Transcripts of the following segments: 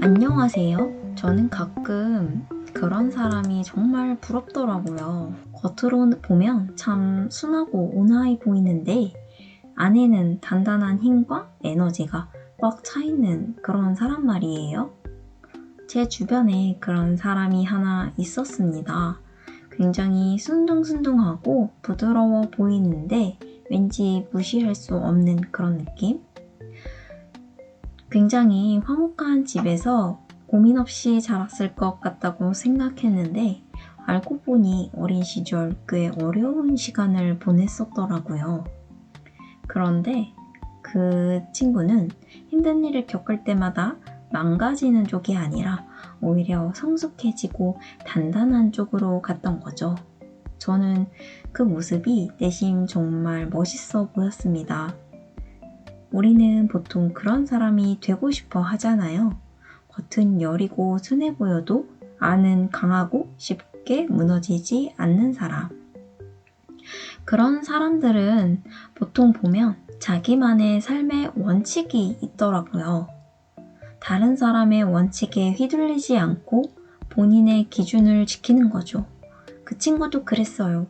안녕하세요. 저는 가끔 그런 사람이 정말 부럽더라고요. 겉으로 보면 참 순하고 온화해 보이는데 안에는 단단한 힘과 에너지가 꽉 차 있는 그런 사람 말이에요. 제 주변에 그런 사람이 하나 있었습니다. 굉장히 순둥순둥하고 부드러워 보이는데 왠지 무시할 수 없는 그런 느낌? 굉장히 화목한 집에서 고민 없이 자랐을 것 같다고 생각했는데 알고 보니 어린 시절 꽤 어려운 시간을 보냈었더라고요. 그런데 그 친구는 힘든 일을 겪을 때마다 망가지는 쪽이 아니라 오히려 성숙해지고 단단한 쪽으로 갔던 거죠. 저는 그 모습이 내심 정말 멋있어 보였습니다. 우리는 보통 그런 사람이 되고 싶어 하잖아요. 겉은 여리고 순해 보여도 안은 강하고 쉽게 무너지지 않는 사람. 그런 사람들은 보통 보면 자기만의 삶의 원칙이 있더라고요. 다른 사람의 원칙에 휘둘리지 않고 본인의 기준을 지키는 거죠. 그 친구도 그랬어요.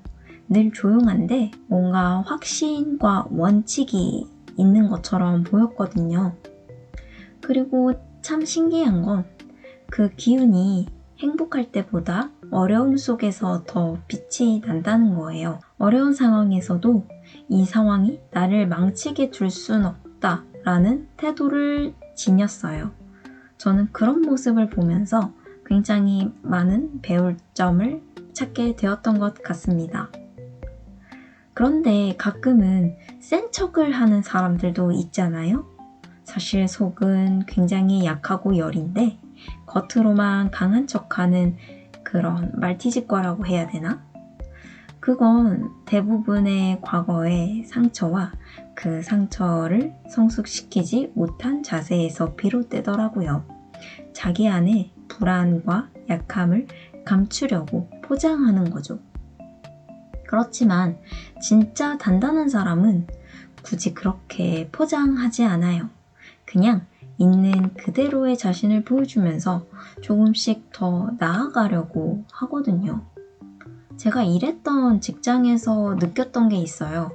늘 조용한데 뭔가 확신과 원칙이 있는 것처럼 보였거든요. 그리고 참 신기한 건 그 기운이 행복할 때보다 어려움 속에서 더 빛이 난다는 거예요. 어려운 상황에서도 이 상황이 나를 망치게 둘 순 없다라는 태도를 지녔어요. 저는 그런 모습을 보면서 굉장히 많은 배울 점을 찾게 되었던 것 같습니다. 그런데 가끔은 센 척을 하는 사람들도 있잖아요. 사실 속은 굉장히 약하고 여린데 겉으로만 강한 척하는 그런 말티즈과라고 해야 되나? 그건 대부분의 과거의 상처와 그 상처를 성숙시키지 못한 자세에서 비롯되더라고요. 자기 안에 불안과 약함을 감추려고 포장하는 거죠. 그렇지만 진짜 단단한 사람은 굳이 그렇게 포장하지 않아요. 그냥 있는 그대로의 자신을 보여주면서 조금씩 더 나아가려고 하거든요. 제가 일했던 직장에서 느꼈던 게 있어요.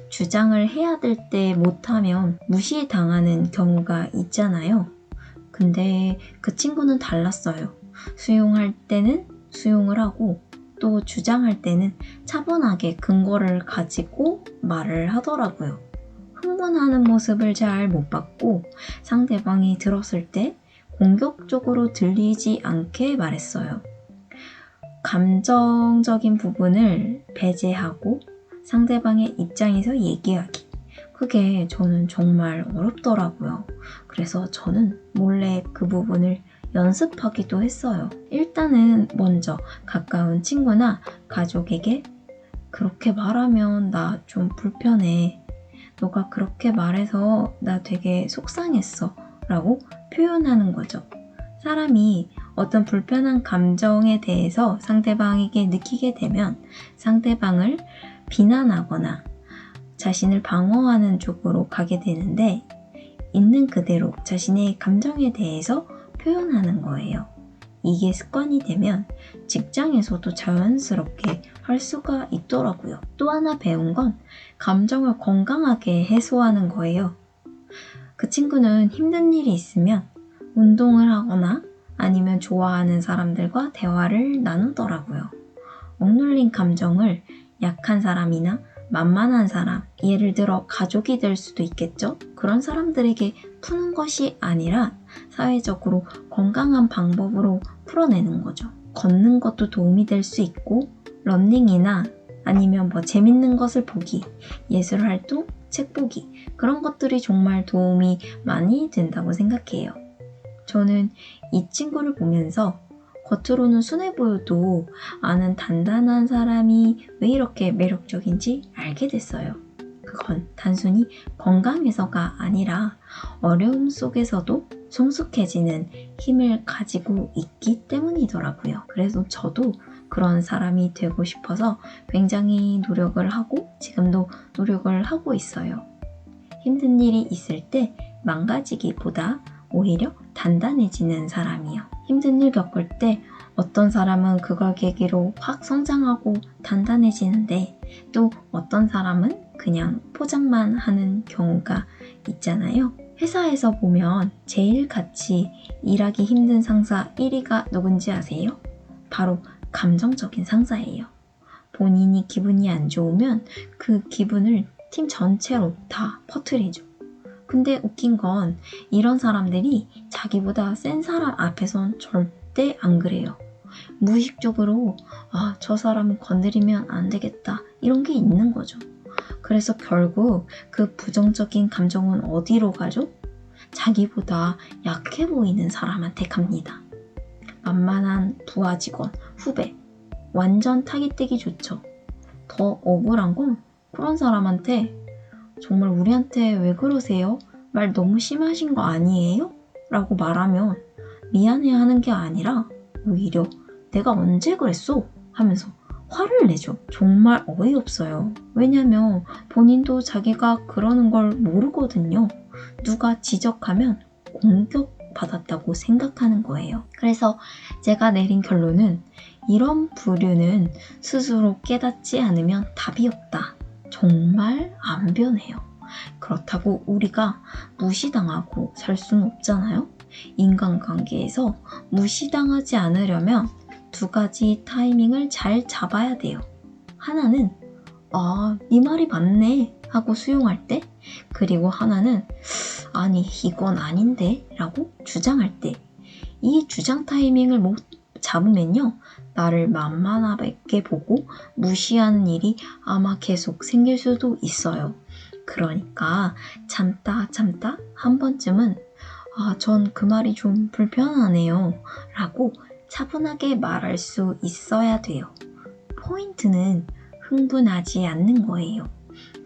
주장을 해야 될 때 못하면 무시당하는 경우가 있잖아요. 근데 그 친구는 달랐어요. 수용할 때는 수용을 하고 또 주장할 때는 차분하게 근거를 가지고 말을 하더라고요. 흥분하는 모습을 잘 못 봤고 상대방이 들었을 때 공격적으로 들리지 않게 말했어요. 감정적인 부분을 배제하고 상대방의 입장에서 얘기하기. 그게 저는 정말 어렵더라고요. 그래서 저는 몰래 그 부분을 연습하기도 했어요. 일단은 먼저 가까운 친구나 가족에게 그렇게 말하면 나 좀 불편해. 너가 그렇게 말해서 나 되게 속상했어. 라고 표현하는 거죠. 사람이 어떤 불편한 감정에 대해서 상대방에게 느끼게 되면 상대방을 비난하거나 자신을 방어하는 쪽으로 가게 되는데 있는 그대로 자신의 감정에 대해서 표현하는 거예요. 이게 습관이 되면 직장에서도 자연스럽게 할 수가 있더라고요. 또 하나 배운 건 감정을 건강하게 해소하는 거예요. 그 친구는 힘든 일이 있으면 운동을 하거나 아니면 좋아하는 사람들과 대화를 나누더라고요. 억눌린 감정을 약한 사람이나 만만한 사람, 예를 들어 가족이 될 수도 있겠죠? 그런 사람들에게 푸는 것이 아니라 사회적으로 건강한 방법으로 풀어내는 거죠. 걷는 것도 도움이 될 수 있고 러닝이나 아니면 재밌는 것을 보기, 예술 활동, 책 보기 그런 것들이 정말 도움이 많이 된다고 생각해요. 저는 이 친구를 보면서 겉으로는 순해 보여도 안은 단단한 사람이 왜 이렇게 매력적인지 알게 됐어요. 그건 단순히 건강해서가 아니라 어려움 속에서도 성숙해지는 힘을 가지고 있기 때문이더라고요. 그래서 저도 그런 사람이 되고 싶어서 굉장히 노력을 하고 지금도 노력을 하고 있어요. 힘든 일이 있을 때 망가지기보다 오히려 단단해지는 사람이요. 힘든 일 겪을 때 어떤 사람은 그걸 계기로 확 성장하고 단단해지는데 또 어떤 사람은 그냥 포장만 하는 경우가 있잖아요. 회사에서 보면 제일 같이 일하기 힘든 상사 1위가 누군지 아세요? 바로 감정적인 상사예요. 본인이 기분이 안 좋으면 그 기분을 팀 전체로 다 퍼뜨리죠. 근데 웃긴 건 이런 사람들이 자기보다 센 사람 앞에선 절대 안 그래요. 무의식적으로 저 사람은 건드리면 안 되겠다 이런 게 있는 거죠. 그래서 결국 그 부정적인 감정은 어디로 가죠? 자기보다 약해 보이는 사람한테 갑니다. 만만한 부하 직원, 후배, 완전 타깃되기 좋죠. 더 억울한 건 그런 사람한테 정말 우리한테 왜 그러세요? 말 너무 심하신 거 아니에요? 라고 말하면 미안해하는 게 아니라 오히려 내가 언제 그랬어? 하면서 화를 내죠. 정말 어이없어요. 왜냐면 본인도 자기가 그러는 걸 모르거든요. 누가 지적하면 공격받았다고 생각하는 거예요. 그래서 제가 내린 결론은 이런 부류는 스스로 깨닫지 않으면 답이 없다. 정말 안 변해요. 그렇다고 우리가 무시당하고 살 수는 없잖아요. 인간관계에서 무시당하지 않으려면 두 가지 타이밍을 잘 잡아야 돼요. 하나는 네 말이 맞네 하고 수용할 때, 그리고 하나는 아니 이건 아닌데 라고 주장할 때. 이 주장 타이밍을 못 잡으면요, 나를 만만하게 보고 무시하는 일이 아마 계속 생길 수도 있어요. 그러니까 참다 한 번쯤은 전 그 말이 좀 불편하네요 라고 차분하게 말할 수 있어야 돼요. 포인트는 흥분하지 않는 거예요.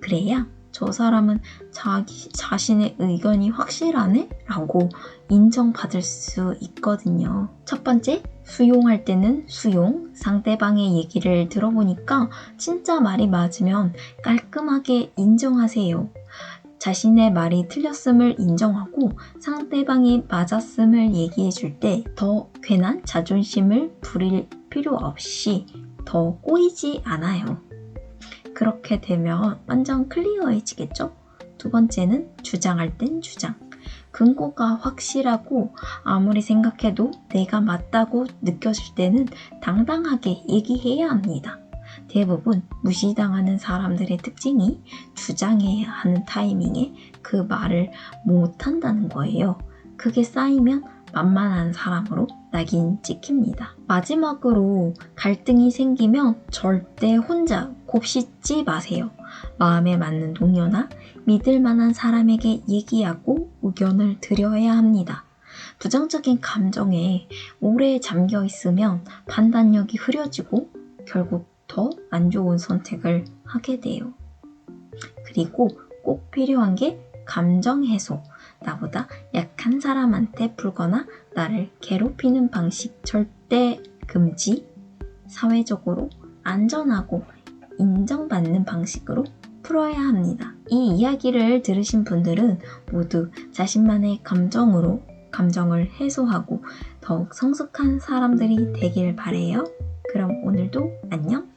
그래야 저 사람은 자기 자신의 의견이 확실하네? 라고 인정받을 수 있거든요. 첫 번째, 수용할 때는 수용, 상대방의 얘기를 들어보니까 진짜 말이 맞으면 깔끔하게 인정하세요. 자신의 말이 틀렸음을 인정하고 상대방이 맞았음을 얘기해 줄 때 더 괜한 자존심을 부릴 필요 없이 더 꼬이지 않아요. 그렇게 되면 완전 클리어해지겠죠? 두 번째는 주장할 땐 주장. 근거가 확실하고 아무리 생각해도 내가 맞다고 느껴질 때는 당당하게 얘기해야 합니다. 대부분 무시당하는 사람들의 특징이 주장해야 하는 타이밍에 그 말을 못한다는 거예요. 그게 쌓이면 만만한 사람으로 낙인 찍힙니다. 마지막으로 갈등이 생기면 절대 혼자 곱씹지 마세요. 마음에 맞는 동료나 믿을 만한 사람에게 얘기하고 의견을 드려야 합니다. 부정적인 감정에 오래 잠겨 있으면 판단력이 흐려지고 결국 더 안 좋은 선택을 하게 돼요. 그리고 꼭 필요한 게 감정 해소. 나보다 약한 사람한테 풀거나 나를 괴롭히는 방식 절대 금지. 사회적으로 안전하고 인정받는 방식으로 풀어야 합니다. 이 이야기를 들으신 분들은 모두 자신만의 감정으로 감정을 해소하고 더욱 성숙한 사람들이 되길 바래요. 그럼 오늘도 안녕!